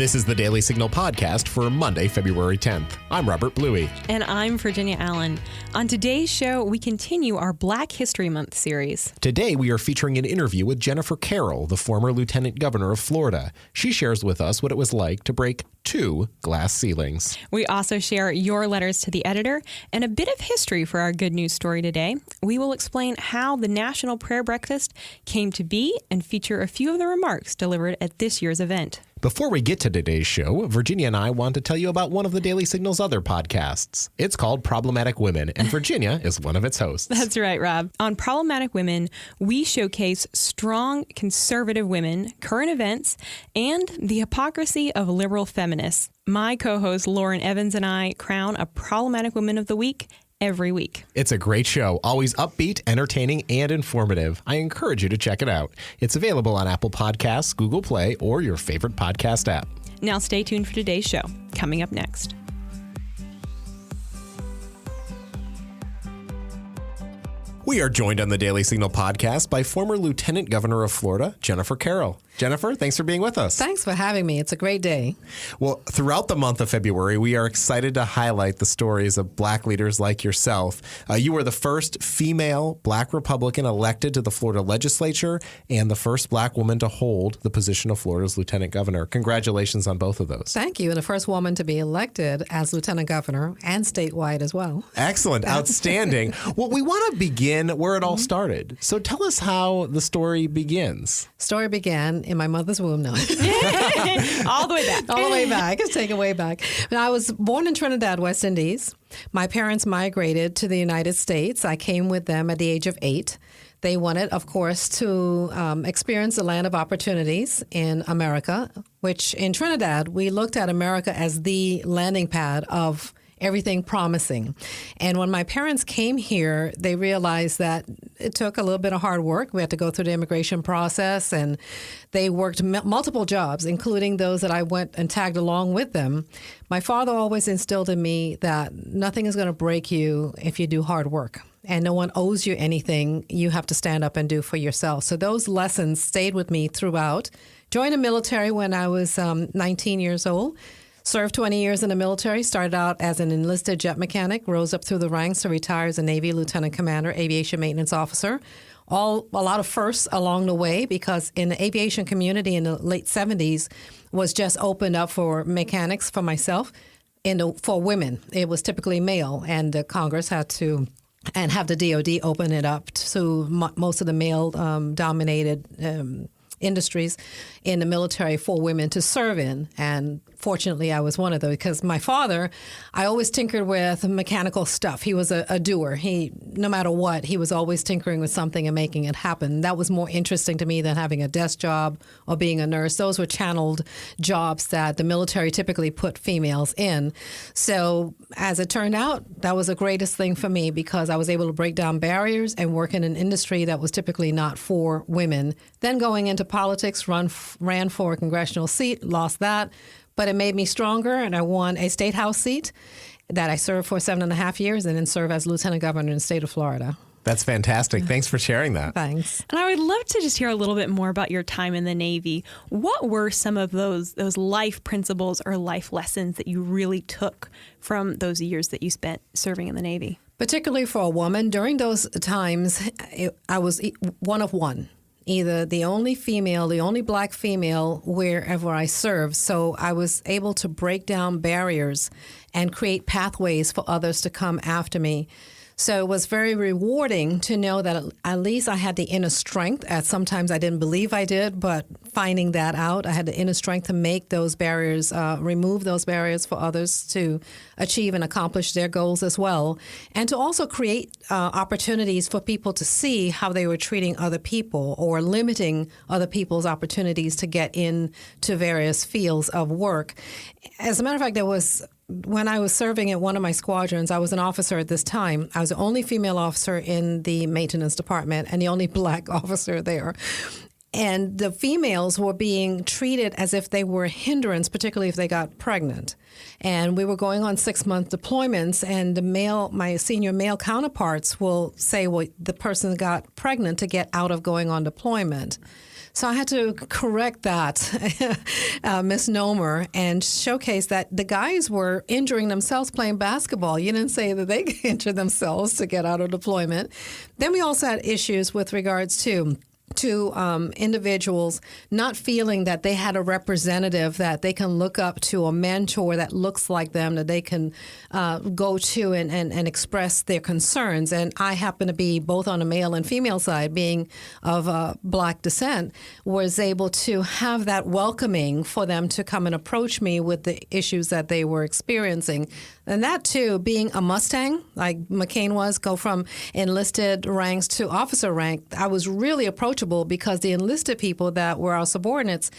This is the Daily Signal podcast for Monday, February 10th. I'm Robert Bluey. And I'm Virginia Allen. On today's show, we continue our Black History Month series. Today, we are featuring an interview with Jennifer Carroll, the former Lieutenant Governor of Florida. She shares with us what it was like to break 2 glass ceilings. We also share your letters to the editor and a bit of history for our good news story today. We will explain how the National Prayer Breakfast came to be and feature a few of the remarks delivered at this year's event. Before we get to today's show, Virginia and I want to tell you about one of the Daily Signal's other podcasts. It's called Problematic Women, and Virginia is one of its hosts. That's right, Rob. On Problematic Women, we showcase strong conservative women, current events, and the hypocrisy of liberal feminists. My co-host Lauren Evans and I crown a Problematic Woman of the Week every week. It's a great show, always upbeat, entertaining, and informative. I encourage you to check it out. It's available on Apple Podcasts, Google Play, or your favorite podcast app. Now stay tuned for today's show. Coming up next. We are joined on the Daily Signal podcast by former Lieutenant Governor of Florida, Jennifer Carroll. Jennifer, thanks for being with us. Thanks for having me. It's a great day. Well, throughout the month of February, we are excited to highlight the stories of Black leaders like yourself. You were the first female Black Republican elected to the Florida legislature and the first Black woman to hold the position of Florida's Lieutenant Governor. Congratulations on both of those. Thank you. And the first woman to be elected as Lieutenant Governor and statewide as well. Excellent. Outstanding. Well, we want to begin where it all started. So tell us how the story begins. Story began in my mother's womb. No. All the way back. All the way back. It's taken way back. I was born in Trinidad, West Indies. My parents migrated to the United States. I came with them at the age of 8. They wanted, of course, to experience the land of opportunities in America, which in Trinidad, we looked at America as the landing pad of everything promising. And when my parents came here, they realized that it took a little bit of hard work. We had to go through the immigration process, and they worked multiple jobs, including those that I went and tagged along with them. My father always instilled in me that nothing is going to break you if you do hard work. And no one owes you anything you have to stand up and do for yourself. So those lessons stayed with me throughout. Joined the military when I was 19 years old. Served 20 years in the military, started out as an enlisted jet mechanic, rose up through the ranks to retire as a Navy Lieutenant Commander, Aviation Maintenance Officer. A lot of firsts along the way, because in the aviation community in the late 70s was just opened up for mechanics for myself. For women, it was typically male, and the Congress had to and have the DOD open it up to most of the male-dominated industries in the military for women to serve in. And fortunately, I was one of those, because my father, I always tinkered with mechanical stuff. He was a doer. No matter what, he was always tinkering with something and making it happen. That was more interesting to me than having a desk job or being a nurse. Those were channeled jobs that the military typically put females in. So as it turned out, that was the greatest thing for me, because I was able to break down barriers and work in an industry that was typically not for women. Then going into politics, ran for a congressional seat, lost that. But it made me stronger, and I won a state house seat that I served for 7.5 years, and then served as Lieutenant Governor in the state of Florida. That's fantastic. Thanks for sharing that. Thanks. And I would love to just hear a little bit more about your time in the Navy. What were some of those life principles or life lessons that you really took from those years that you spent serving in the Navy? Particularly for a woman, during those times, I was one of one. Either the only female, the only Black female wherever I served. So I was able to break down barriers and create pathways for others to come after me. So it was very rewarding to know that at least I had the inner strength. Sometimes I didn't believe I did, but finding that out, I had the inner strength to make those barriers, remove those barriers for others to achieve and accomplish their goals as well. And to also create opportunities for people to see how they were treating other people or limiting other people's opportunities to get into various fields of work. As a matter of fact, when I was serving at one of my squadrons, I was an officer at this time. I was the only female officer in the maintenance department and the only Black officer there. And the females were being treated as if they were a hindrance, particularly if they got pregnant. And we were going on 6-month deployments, and my senior male counterparts will say, well, the person got pregnant to get out of going on deployment. So I had to correct that misnomer and showcase that the guys were injuring themselves playing basketball. You didn't say that they injured themselves to get out of deployment. Then we also had issues with regards to individuals not feeling that they had a representative that they can look up to, a mentor that looks like them, that they can go to and express their concerns. And I happen to be both on the male and female side, being of Black descent, was able to have that welcoming for them to come and approach me with the issues that they were experiencing. And that, too, being a Mustang, like McCain was, go from enlisted ranks to officer rank, I was really approachable because the enlisted people that were our subordinates,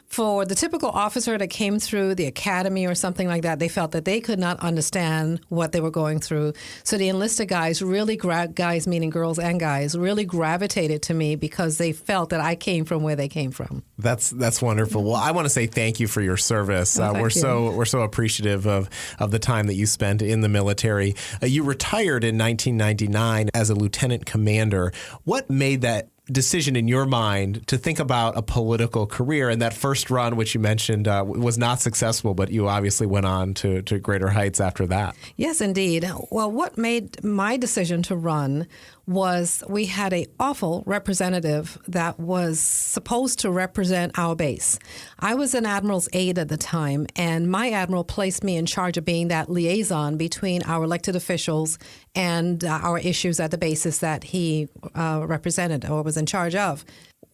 for the typical officer that came through the academy or something like that, they felt that they could not understand what they were going through. So the enlisted guys really, guys meaning girls and guys, really gravitated to me because they felt that I came from where they came from. That's wonderful. Well, I want to say thank you for your service. We're so appreciative of the time that you spent in the military. You retired in 1999 as a lieutenant commander. What made that decision in your mind to think about a political career? And that first run, which you mentioned, was not successful, but you obviously went on to greater heights after that. Yes, indeed. Well, what made my decision to run was we had an awful representative that was supposed to represent our base. I was an admiral's aide at the time, and my admiral placed me in charge of being that liaison between our elected officials and our issues at the bases that he represented or was in charge of.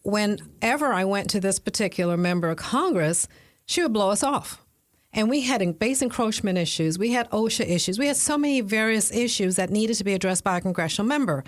Whenever I went to this particular member of Congress, she would blow us off. And we had base encroachment issues. We had OSHA issues. We had so many various issues that needed to be addressed by a congressional member.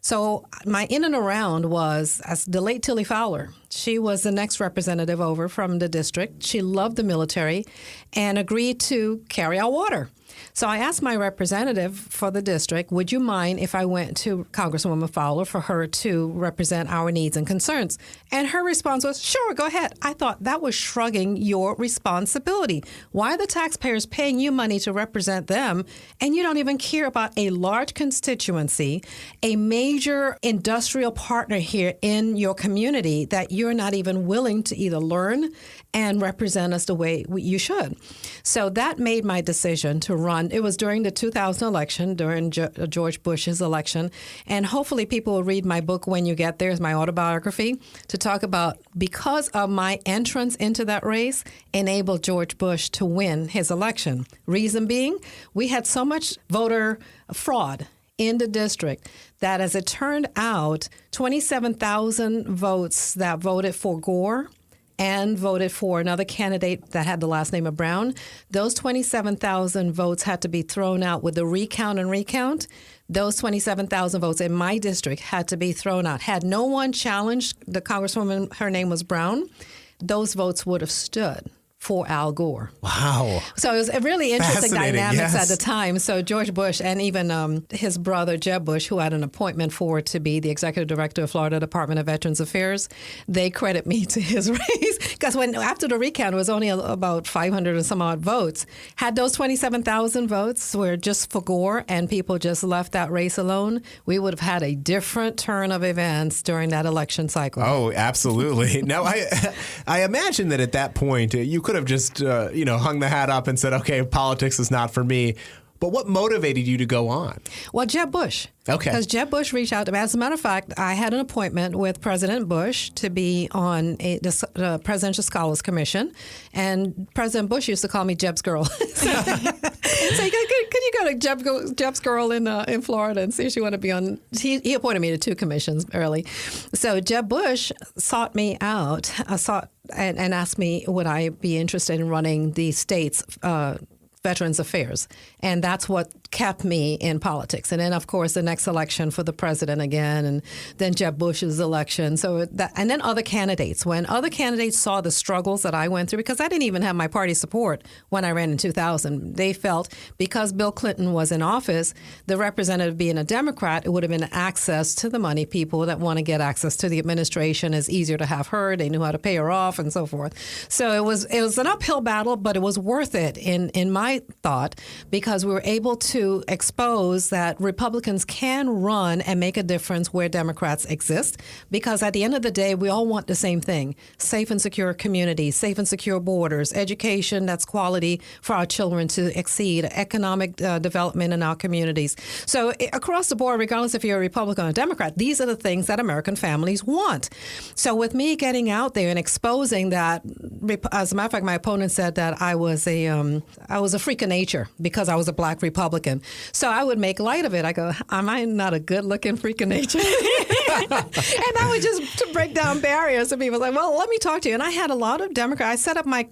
So my in and around was as the late Tilly Fowler. She was the next representative over from the district. She loved the military and agreed to carry our water. So I asked my representative for the district, would you mind if I went to Congresswoman Fowler for her to represent our needs and concerns? And her response was, sure, go ahead. I thought that was shrugging your responsibility. Why are the taxpayers paying you money to represent them, and you don't even care about a large constituency, a major industrial partner here in your community that you're not even willing to either learn and represent us the way you should? So that made my decision to run. It was during the 2000 election, during George Bush's election. And hopefully people will read my book When You Get There, is my autobiography, to talk about, because of my entrance into that race, enabled George Bush to win his election. Reason being, we had so much voter fraud in the district that, as it turned out, 27,000 votes that voted for Gore and voted for another candidate that had the last name of Brown, those 27,000 votes had to be thrown out with the recount. Those 27,000 votes in my district had to be thrown out. Had no one challenged the Congresswoman, her name was Brown, those votes would have stood for Al Gore. Wow. So it was a really interesting dynamics yes. at the time. So George Bush and even his brother, Jeb Bush, who had an appointment for to be the executive director of Florida Department of Veterans Affairs, they credit me to his race. Because after the recount, it was only about 500 and some odd votes. Had those 27,000 votes were just for Gore and people just left that race alone, we would have had a different turn of events during that election cycle. Oh, absolutely. Now, I imagine that at that point, you could have just, hung the hat up and said, okay, politics is not for me. But what motivated you to go on? Well, Jeb Bush. Okay. Because Jeb Bush reached out to me. As a matter of fact, I had an appointment with President Bush to be on the Presidential Scholars Commission. And President Bush used to call me Jeb's girl. So could you go to Jeb's girl in Florida and see if she wanted to be on? He appointed me to 2 commissions early. So Jeb Bush sought me out, and asked me would I be interested in running the state's Veterans Affairs. And that's what kept me in politics. And then, of course, the next election for the president again, and then Jeb Bush's election. And then other candidates. When other candidates saw the struggles that I went through, because I didn't even have my party support when I ran in 2000, they felt because Bill Clinton was in office, the representative being a Democrat, it would have been access to the money. People that want to get access to the administration is easier to have her. They knew how to pay her off and so forth. So it was an uphill battle, but it was worth it in my thought, because we were able to expose that Republicans can run and make a difference where Democrats exist, because at the end of the day, we all want the same thing: safe and secure communities, safe and secure borders, education that's quality for our children to exceed, economic development in our communities. So across the board, regardless if you're a Republican or a Democrat, these are the things that American families want. So with me getting out there and exposing that, as a matter of fact, my opponent said that I was a freak of nature because I was a black Republican. So I would make light of it. I go, am I not a good-looking freak of nature? And I would just to break down barriers. And people were like, well, let me talk to you. And I had a lot of Democrats. I set up my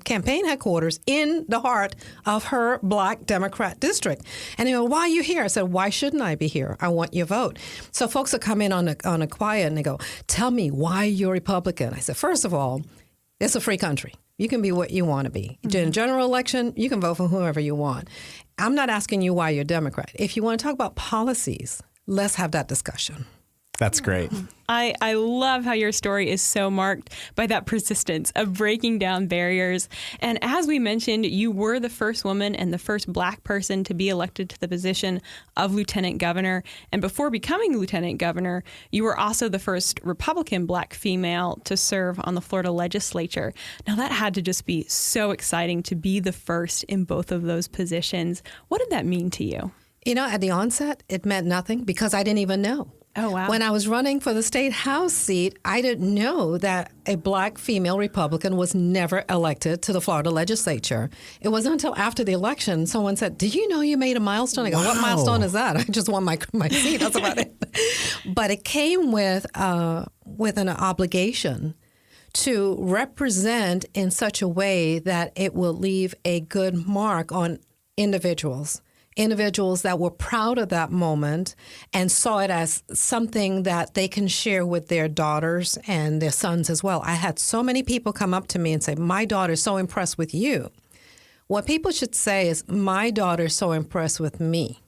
campaign headquarters in the heart of her black Democrat district. And they go, why are you here? I said, why shouldn't I be here? I want your vote. So folks would come in on a quiet and they go, tell me why you're Republican. I said, first of all, it's a free country. You can be what you want to be. Mm-hmm. In a general election, you can vote for whoever you want. I'm not asking you why you're Democrat. If you want to talk about policies, let's have that discussion. That's great. I love how your story is so marked by that persistence of breaking down barriers. And as we mentioned, you were the first woman and the first black person to be elected to the position of lieutenant governor. And before becoming lieutenant governor, you were also the first Republican black female to serve on the Florida legislature. Now, that had to just be so exciting to be the first in both of those positions. What did that mean to you? You know, at the onset, it meant nothing because I didn't even know. Oh, wow. When I was running for the state House seat, I didn't know that a black female Republican was never elected to the Florida legislature. It wasn't until after the election someone said, did you know you made a milestone? I go, what milestone is that? I just won my seat. That's about it. But it came with an obligation to represent in such a way that it will leave a good mark on individuals that were proud of that moment and saw it as something that they can share with their daughters and their sons as well. I had so many people come up to me and say, my daughter's so impressed with you. What people should say is, my daughter's so impressed with me.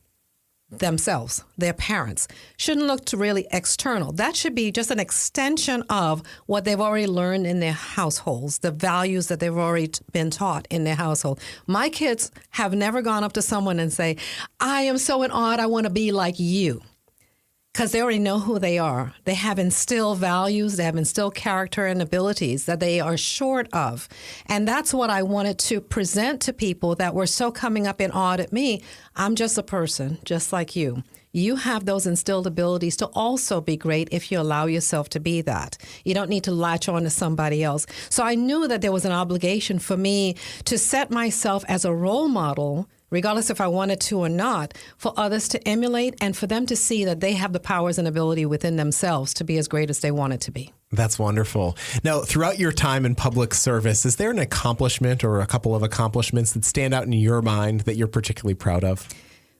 Themselves, their parents, shouldn't look to really external. That should be just an extension of what they've already learned in their households, the values that they've already been taught in their household. My kids have never gone up to someone and say, I am so in awe, I want to be like you. Because they already know who they are. They have instilled values, they have instilled character and abilities that they are short of. And that's what I wanted to present to people that were so coming up in awe at me. I'm just a person, just like you. You have those instilled abilities to also be great if you allow yourself to be that. You don't need to latch on to somebody else. So I knew that there was an obligation for me to set myself as a role model, regardless if I wanted to or not, for others to emulate and for them to see that they have the powers and ability within themselves to be as great as they wanted to be. That's wonderful. Now, throughout your time in public service, is there an accomplishment or a couple of accomplishments that stand out in your mind that you're particularly proud of?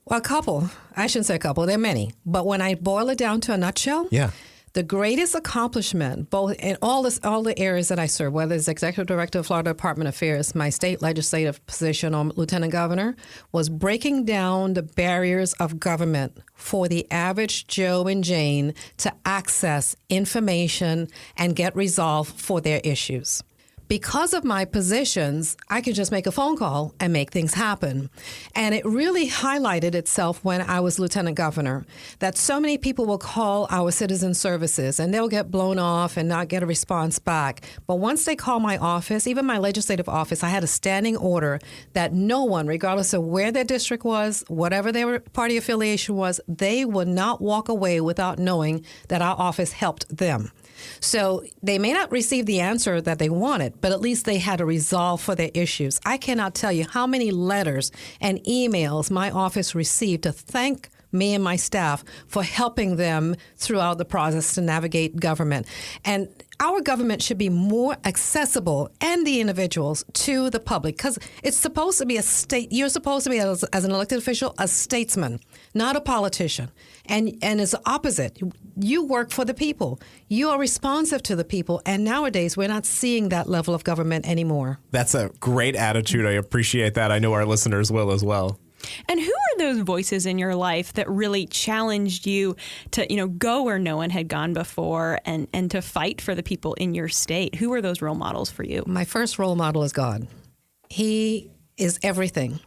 Well, a couple. I shouldn't say a couple. There are many. But when I boil it down to a nutshell, the greatest accomplishment, both in all the areas that I serve, whether it's Executive Director of Florida Department of Affairs, my state legislative position on Lieutenant Governor, was breaking down the barriers of government for the average Joe and Jane to access information and get resolve for their issues. Because of my positions, I could just make a phone call and make things happen. And it really highlighted itself when I was lieutenant governor, that so many people will call our citizen services and they'll get blown off and not get a response back. But once they call my office, even my legislative office, I had a standing order that no one, regardless of where their district was, whatever their party affiliation was, they would not walk away without knowing that our office helped them. So they may not receive the answer that they wanted, but at least they had a resolve for their issues. I cannot tell you how many letters and emails my office received to thank me and my staff, for helping them throughout the process to navigate government. And our government should be more accessible, and the individuals, to the public, because it's supposed to be a state. You're supposed to be, as an elected official, a statesman, not a politician. And it's the opposite. You work for the people. You are responsive to the people. And nowadays, we're not seeing that level of government anymore. That's a great attitude. I appreciate that. I know our listeners will as well. And who are those voices in your life that really challenged you to, go where no one had gone before and to fight for the people in your state? Who are those role models for you? My first role model is God. He is everything.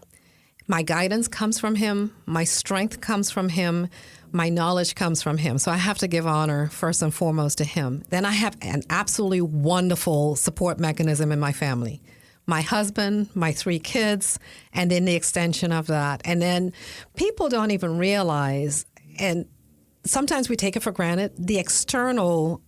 My guidance comes from him. My strength comes from him. My knowledge comes from him. So I have to give honor first and foremost to him. Then I have an absolutely wonderful support mechanism in my family. My husband, my 3 kids, and then the extension of that. And then people don't even realize, and sometimes we take it for granted, the external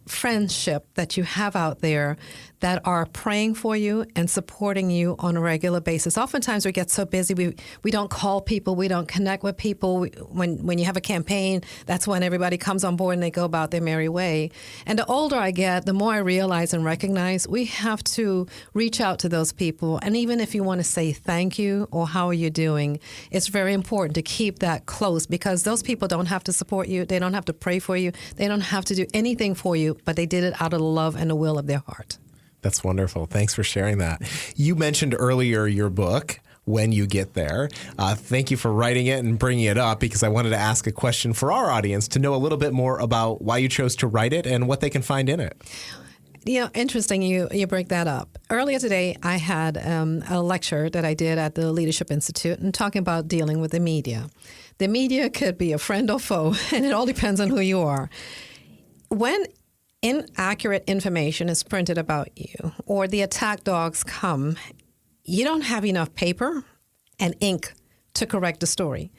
friendship that you have out there that are praying for you and supporting you on a regular basis. Oftentimes we get so busy, we don't call people, we don't connect with people. When you have a campaign, that's when everybody comes on board and they go about their merry way. And the older I get, the more I realize and recognize we have to reach out to those people. And even if you want to say thank you or how are you doing, it's very important to keep that close, because those people don't have to support you. They don't have to pray for you. They don't have to do anything for you, but they did it out of the love and the will of their heart. That's wonderful. Thanks for sharing that. You mentioned earlier your book, When You Get There. Thank you for writing it and bringing it up, because I wanted to ask a question for our audience to know a little bit more about why you chose to write it and what they can find in it. Interesting you break that up. Earlier today, I had a lecture that I did at the Leadership Institute and talking about dealing with the media. The media could be a friend or foe, and it all depends on who you are. When inaccurate information is printed about you, or the attack dogs come, you don't have enough paper and ink to correct the story.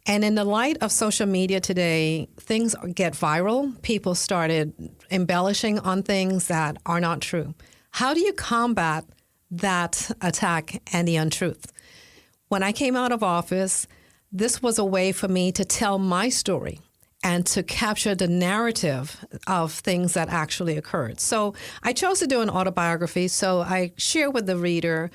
And in the light of social media today, things get viral. People started embellishing on things that are not true. How do you combat that attack and the untruth? When I came out of office, this was a way for me to tell my story and to capture the narrative of things that actually occurred. So I chose to do an autobiography, so I share with the reader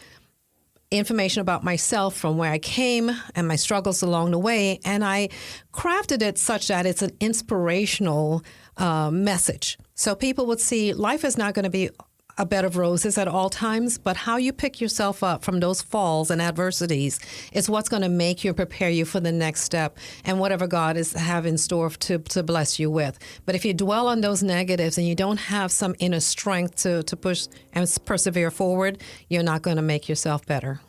information about myself from where I came and my struggles along the way, and I crafted it such that it's an inspirational message. So people would see life is not going to be a bed of roses at all times, but how you pick yourself up from those falls and adversities is what's going to make you and prepare you for the next step and whatever God is have in store to bless you with. But if you dwell on those negatives and you don't have some inner strength to push and persevere forward, you're not going to make yourself better.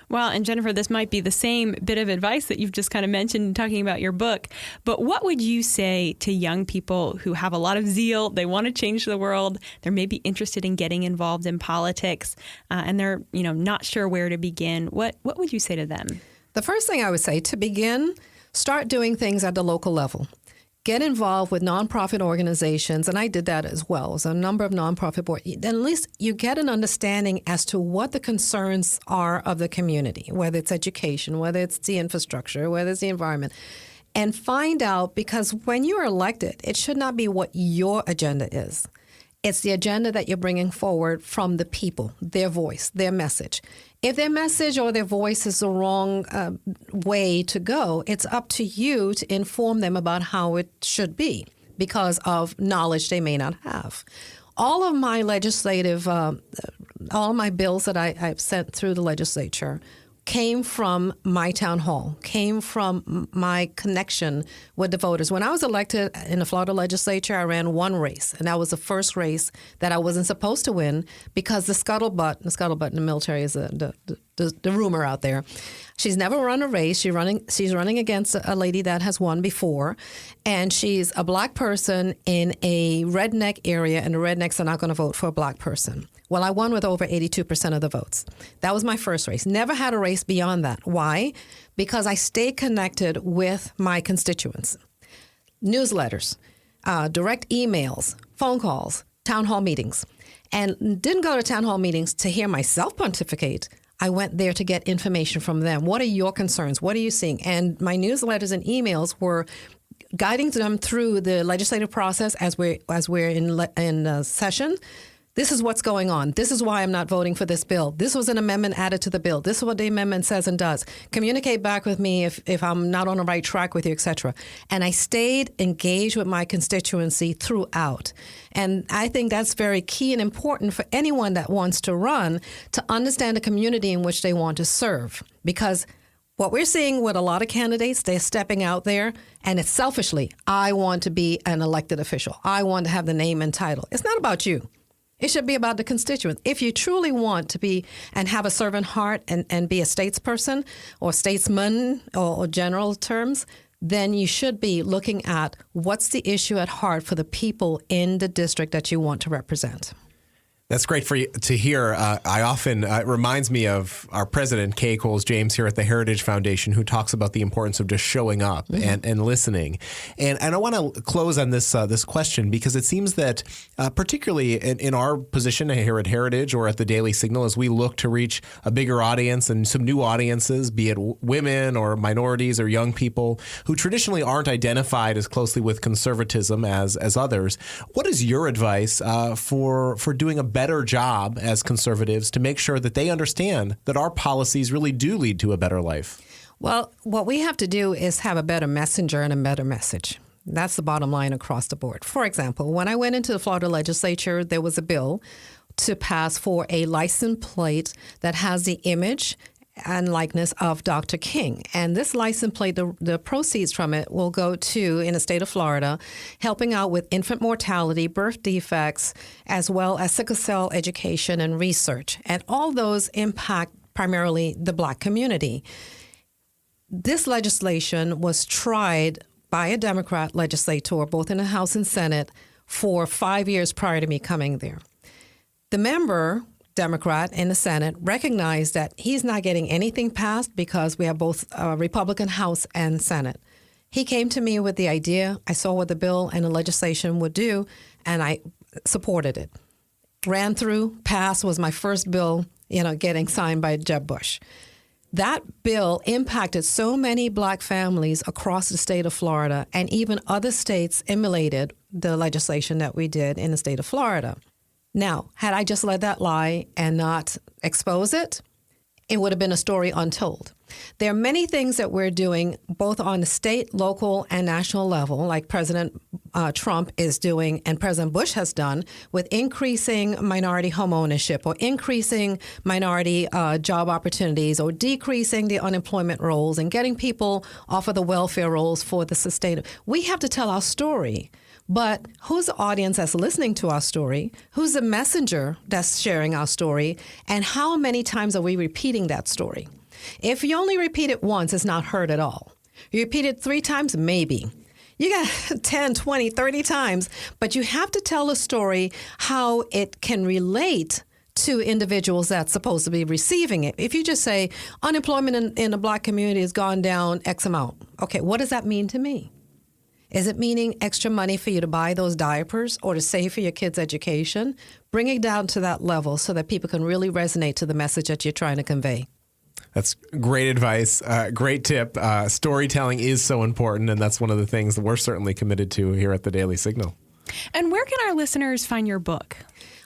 Well, and Jennifer, this might be the same bit of advice that you've just kind of mentioned talking about your book, but what would you say to young people who have a lot of zeal, they want to change the world, they're maybe interested in getting involved in politics, and they're not sure where to begin? What would you say to them? The first thing I would say, to begin, start doing things at the local level. Get involved with nonprofit organizations, and I did that as well. So a number of nonprofit boards. Then at least you get an understanding as to what the concerns are of the community, whether it's education, whether it's the infrastructure, whether it's the environment, and find out, because when you're elected, it should not be what your agenda is. It's the agenda that you're bringing forward from the people, their voice, their message. If their message or their voice is the wrong way to go, it's up to you to inform them about how it should be because of knowledge they may not have. All of my legislative, all of my bills that I've sent through the legislature came from my town hall, came from my connection with the voters. When I was elected in the Florida legislature, I ran one race, and that was the first race that I wasn't supposed to win because the scuttlebutt in the military is the rumor out there. She's never run a race. She's running against a lady that has won before, and she's a black person in a redneck area, and the rednecks are not going to vote for a black person. Well, I won with over 82% of the votes. That was my first race. Never had a race beyond that. Why? Because I stayed connected with my constituents. Newsletters, direct emails, phone calls, town hall meetings. And didn't go to town hall meetings to hear myself pontificate. I went there to get information from them. What are your concerns? What are you seeing? And my newsletters and emails were guiding them through the legislative process as we're in session. This is what's going on. This is why I'm not voting for this bill. This was an amendment added to the bill. This is what the amendment says and does. Communicate back with me if I'm not on the right track with you, et cetera. And I stayed engaged with my constituency throughout. And I think that's very key and important for anyone that wants to run, to understand the community in which they want to serve. Because what we're seeing with a lot of candidates, they're stepping out there, and it's selfishly, I want to be an elected official. I want to have the name and title. It's not about you. It should be about the constituents. If you truly want to be and have a servant heart and be a statesperson or statesman or general terms, then you should be looking at what's the issue at heart for the people in the district that you want to represent. That's great for you to hear. I often, it reminds me of our president, Kay Coles James, here at the Heritage Foundation, who talks about the importance of just showing up and listening. And I want to close on this question, because it seems that particularly in our position here at Heritage or at the Daily Signal, as we look to reach a bigger audience and some new audiences, be it women or minorities or young people who traditionally aren't identified as closely with conservatism as others, what is your advice for doing a better job as conservatives to make sure that they understand that our policies really do lead to a better life? Well, what we have to do is have a better messenger and a better message. That's the bottom line across the board. For example, when I went into the Florida legislature, there was a bill to pass for a license plate that has the image and likeness of Dr. King. And this license plate, the proceeds from it will go to, in the state of Florida, helping out with infant mortality, birth defects, as well as sickle cell education and research. And all those impact primarily the Black community. This legislation was tried by a Democrat legislator, both in the House and Senate, for 5 years prior to me coming there. The member, Democrat in the Senate, recognized that he's not getting anything passed because we have both Republican House and Senate. He came to me with the idea. I saw what the bill and the legislation would do, and I supported it. Ran through, passed, was my first bill, getting signed by Jeb Bush. That bill impacted so many Black families across the state of Florida, and even other states emulated the legislation that we did in the state of Florida. Now, had I just let that lie and not expose it, it would have been a story untold. There are many things that we're doing both on the state, local, and national level, like President Trump is doing and President Bush has done with increasing minority home ownership or increasing minority job opportunities or decreasing the unemployment rolls and getting people off of the welfare rolls for the sustainable. We have to tell our story. But who's the audience that's listening to our story? Who's the messenger that's sharing our story? And how many times are we repeating that story? If you only repeat it once, it's not heard at all. You repeat it 3 times, maybe. You got 10, 20, 30 times, but you have to tell a story how it can relate to individuals that's supposed to be receiving it. If you just say unemployment in the Black community has gone down X amount, okay, what does that mean to me? Is it meaning extra money for you to buy those diapers or to save for your kids' education? Bring it down to that level so that people can really resonate to the message that you're trying to convey. That's great advice. Great tip. Storytelling is so important, and that's one of the things that we're certainly committed to here at the Daily Signal. And where can our listeners find your book?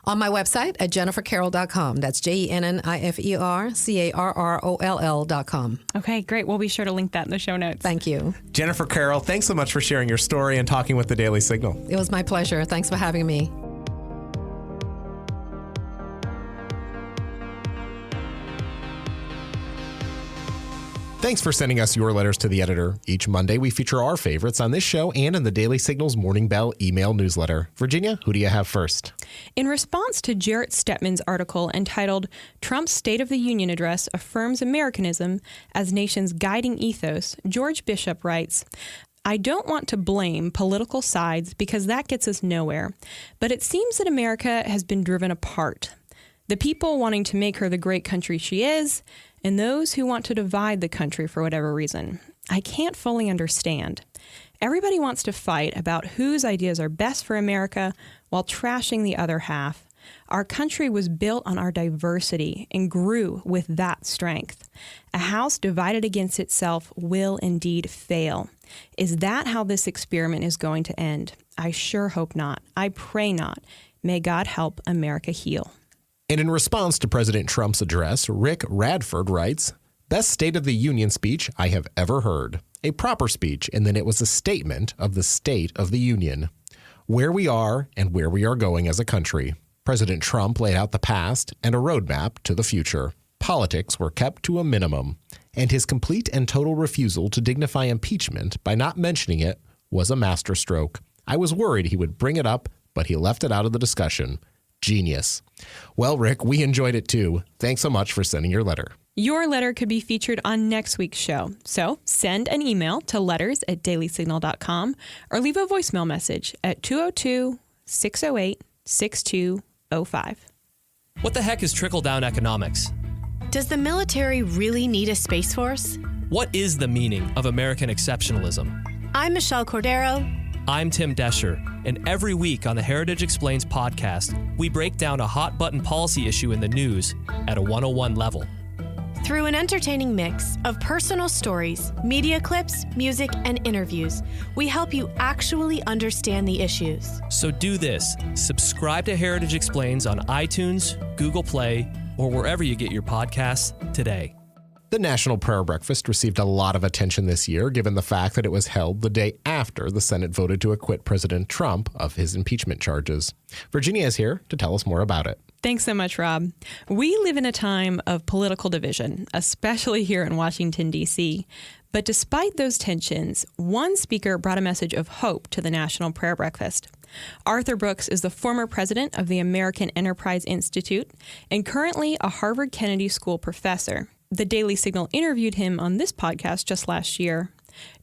On my website at jennifercarroll.com. That's JenniferCarroll.com. Okay, great. We'll be sure to link that in the show notes. Thank you. Jennifer Carroll, thanks so much for sharing your story and talking with the Daily Signal. It was my pleasure. Thanks for having me. Thanks for sending us your letters to the editor. Each Monday, we feature our favorites on this show and in the Daily Signal's Morning Bell email newsletter. Virginia, who do you have first? In response to Jarrett Stepman's article entitled Trump's State of the Union Address Affirms Americanism as Nation's Guiding Ethos, George Bishop writes, I don't want to blame political sides because that gets us nowhere, but it seems that America has been driven apart. The people wanting to make her the great country she is, and those who want to divide the country for whatever reason. I can't fully understand. Everybody wants to fight about whose ideas are best for America while trashing the other half. Our country was built on our diversity and grew with that strength. A house divided against itself will indeed fail. Is that how this experiment is going to end? I sure hope not. I pray not. May God help America heal. And in response to President Trump's address, Rick Radford writes, "Best State of the Union speech I have ever heard. A proper speech, and then it was a statement of the state of the union. Where we are and where we are going as a country. President Trump laid out the past and a roadmap to the future. Politics were kept to a minimum, and his complete and total refusal to dignify impeachment by not mentioning it was a masterstroke. I was worried he would bring it up, but he left it out of the discussion. Genius." Well, Rick, we enjoyed it too. Thanks so much for sending your letter. Your letter could be featured on next week's show. So send an email to letters@dailysignal.com or leave a voicemail message at 202-608-6205. What the heck is trickle-down economics? Does the military really need a space force? What is the meaning of American exceptionalism? I'm Michelle Cordero. I'm Tim Descher, and every week on the Heritage Explains podcast, we break down a hot-button policy issue in the news at a 101 level. Through an entertaining mix of personal stories, media clips, music, and interviews, we help you actually understand the issues. So do this. Subscribe to Heritage Explains on iTunes, Google Play, or wherever you get your podcasts today. The National Prayer Breakfast received a lot of attention this year, given the fact that it was held the day after the Senate voted to acquit President Trump of his impeachment charges. Virginia is here to tell us more about it. Thanks so much, Rob. We live in a time of political division, especially here in Washington, D.C. But despite those tensions, one speaker brought a message of hope to the National Prayer Breakfast. Arthur Brooks is the former president of the American Enterprise Institute and currently a Harvard Kennedy School professor. The Daily Signal interviewed him on this podcast just last year.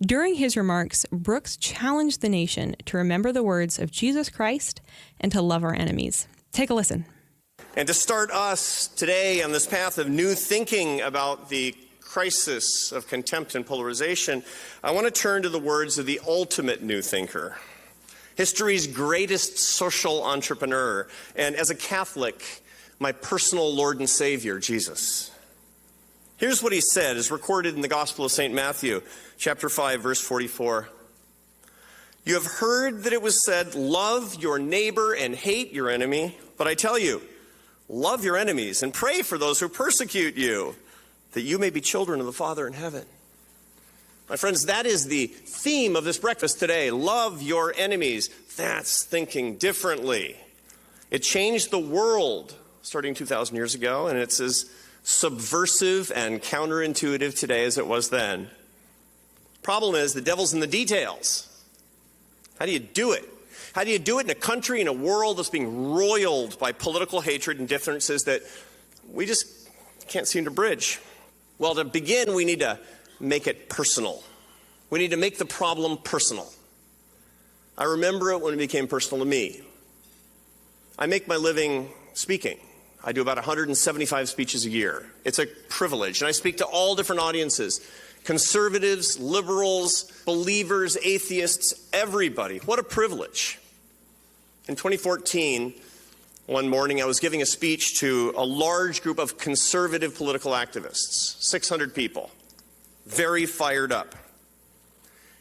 During his remarks, Brooks challenged the nation to remember the words of Jesus Christ and to love our enemies. Take a listen. And to start us today on this path of new thinking about the crisis of contempt and polarization, I want to turn to the words of the ultimate new thinker, history's greatest social entrepreneur, and as a Catholic, my personal Lord and Savior, Jesus. Here's what he said, as recorded in the Gospel of St. Matthew, chapter 5, verse 44. "You have heard that it was said, 'Love your neighbor and hate your enemy.' But I tell you, love your enemies and pray for those who persecute you, that you may be children of the Father in heaven." My friends, that is the theme of this breakfast today. Love your enemies. That's thinking differently. It changed the world starting 2,000 years ago, and it's as subversive and counterintuitive today as it was then. Problem is, the devil's in the details. How do you do it? How do you do it in a country, in a world that's being roiled by political hatred and differences that we just can't seem to bridge? Well, to begin, we need to make it personal. We need to make the problem personal. I remember it when it became personal to me. I make my living speaking. I do about 175 speeches a year. It's a privilege, and I speak to all different audiences. Conservatives, liberals, believers, atheists, everybody. What a privilege. In 2014, one morning, I was giving a speech to a large group of conservative political activists, 600 people, very fired up.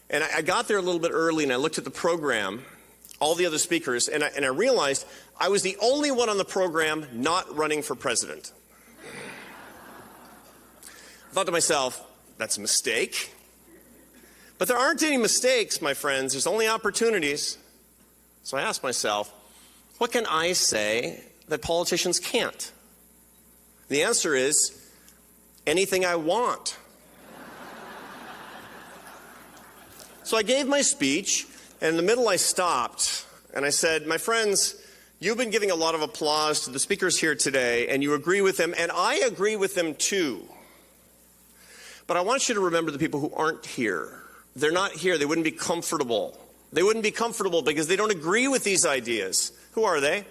And I got there a little bit early, and I looked at the program, all the other speakers, and I realized I was the only one on the program not running for president. I thought to myself, that's a mistake. But there aren't any mistakes, my friends. There's only opportunities. So I asked myself, what can I say that politicians can't? The answer is anything I want. So I gave my speech, and in the middle I stopped, and I said, my friends, you've been giving a lot of applause to the speakers here today, and you agree with them, and I agree with them too. But I want you to remember the people who aren't here. They're not here. They wouldn't be comfortable. They wouldn't be comfortable because they don't agree with these ideas. Who are they?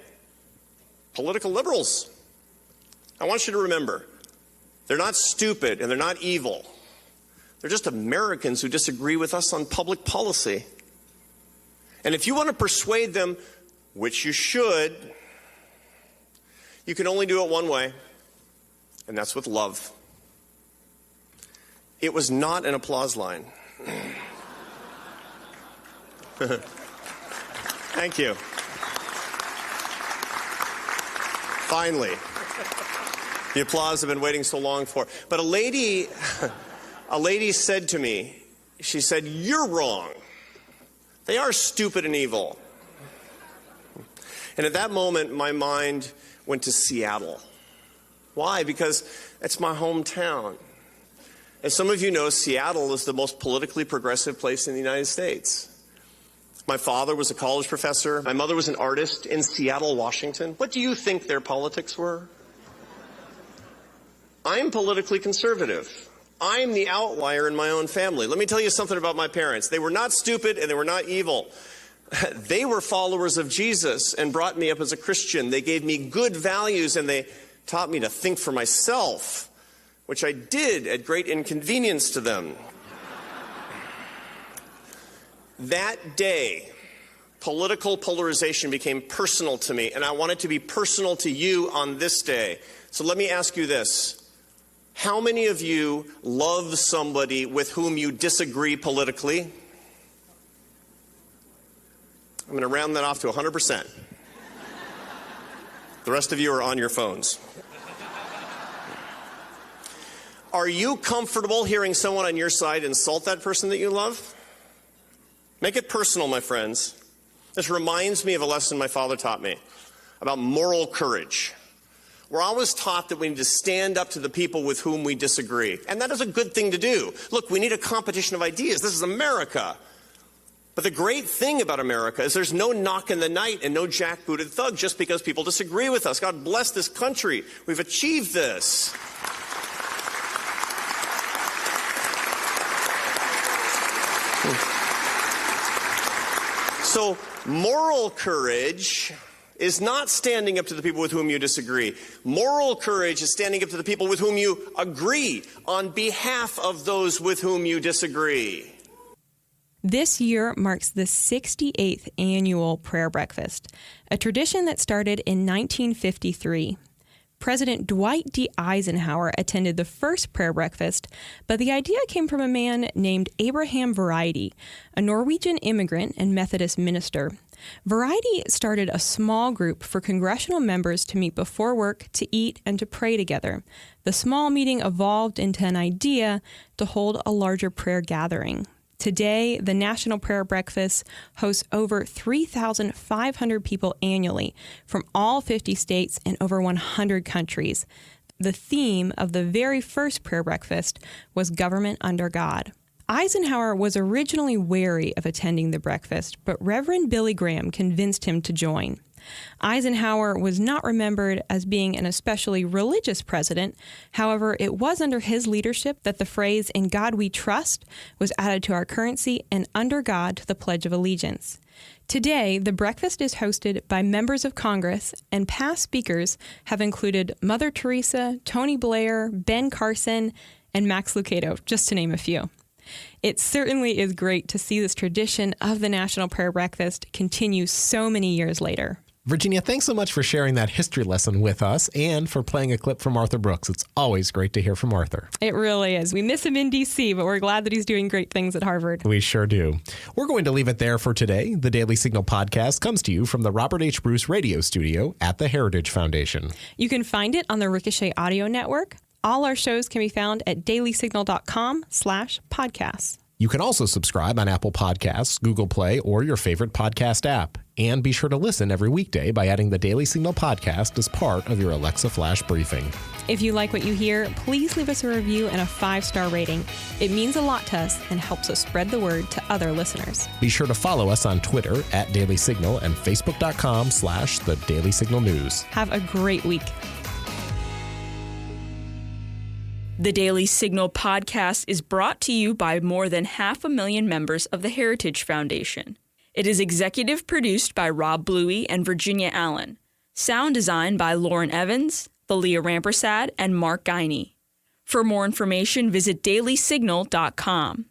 Political liberals. I want you to remember, they're not stupid and they're not evil. They're just Americans who disagree with us on public policy. And if you want to persuade them, which you should, You can only do it one way, and that's with love. It was not an applause line. Thank you. Finally. The applause I've been waiting so long for. But a lady said to me, she said, "You're wrong. They are stupid and evil." And at that moment, my mind went to Seattle. Why? Because it's my hometown. As some of you know, Seattle is the most politically progressive place in the United States. My father was a college professor. My mother was an artist in Seattle, Washington. What do you think their politics were? I'm politically conservative. I'm the outlier in my own family. Let me tell you something about my parents. They were not stupid and they were not evil. They were followers of Jesus and brought me up as a Christian. They gave me good values and they taught me to think for myself, which I did at great inconvenience to them. That day, political polarization became personal to me, and I want it to be personal to you on this day. So let me ask you this. How many of you love somebody with whom you disagree politically? I'm going to round that off to 100%. The rest of you are on your phones. Are you comfortable hearing someone on your side insult that person that you love? Make it personal, my friends. This reminds me of a lesson my father taught me about moral courage. We're always taught that we need to stand up to the people with whom we disagree. And that is a good thing to do. Look, we need a competition of ideas. This is America. But the great thing about America is there's no knock in the night and no jackbooted thug just because people disagree with us. God bless this country. We've achieved this. So moral courage is not standing up to the people with whom you disagree. Moral courage is standing up to the people with whom you agree on behalf of those with whom you disagree. This year marks the 68th annual prayer breakfast, a tradition that started in 1953. President Dwight D. Eisenhower attended the first prayer breakfast, but the idea came from a man named Abraham Variety, a Norwegian immigrant and Methodist minister. Variety started a small group for congressional members to meet before work, to eat, and to pray together. The small meeting evolved into an idea to hold a larger prayer gathering. Today, the National Prayer Breakfast hosts over 3,500 people annually from all 50 states and over 100 countries. The theme of the very first prayer breakfast was Government Under God. Eisenhower was originally wary of attending the breakfast, but Reverend Billy Graham convinced him to join. Eisenhower was not remembered as being an especially religious president. However, it was under his leadership that the phrase, "In God We Trust," was added to our currency, and "Under God" to the Pledge of Allegiance. Today, the breakfast is hosted by members of Congress, and past speakers have included Mother Teresa, Tony Blair, Ben Carson, and Max Lucado, just to name a few. It certainly is great to see this tradition of the National Prayer Breakfast continue so many years later. Virginia, thanks so much for sharing that history lesson with us and for playing a clip from Arthur Brooks. It's always great to hear from Arthur. It really is. We miss him in D.C., but we're glad that he's doing great things at Harvard. We sure do. We're going to leave it there for today. The Daily Signal podcast comes to you from the Robert H. Bruce Radio Studio at the Heritage Foundation. You can find it on the Ricochet Audio Network. All our shows can be found at dailysignal.com/podcasts. You can also subscribe on Apple Podcasts, Google Play, or your favorite podcast app. And be sure to listen every weekday by adding the Daily Signal podcast as part of your Alexa Flash briefing. If you like what you hear, please leave us a review and a 5-star rating. It means a lot to us and helps us spread the word to other listeners. Be sure to follow us on Twitter at Daily Signal and Facebook.com/The Daily Signal News. Have a great week. The Daily Signal podcast is brought to you by more than 500,000 members of the Heritage Foundation. It is executive produced by Rob Bluey and Virginia Allen. Sound design by Lauren Evans, Valia Rampersad, and Mark Guiney. For more information, visit dailysignal.com.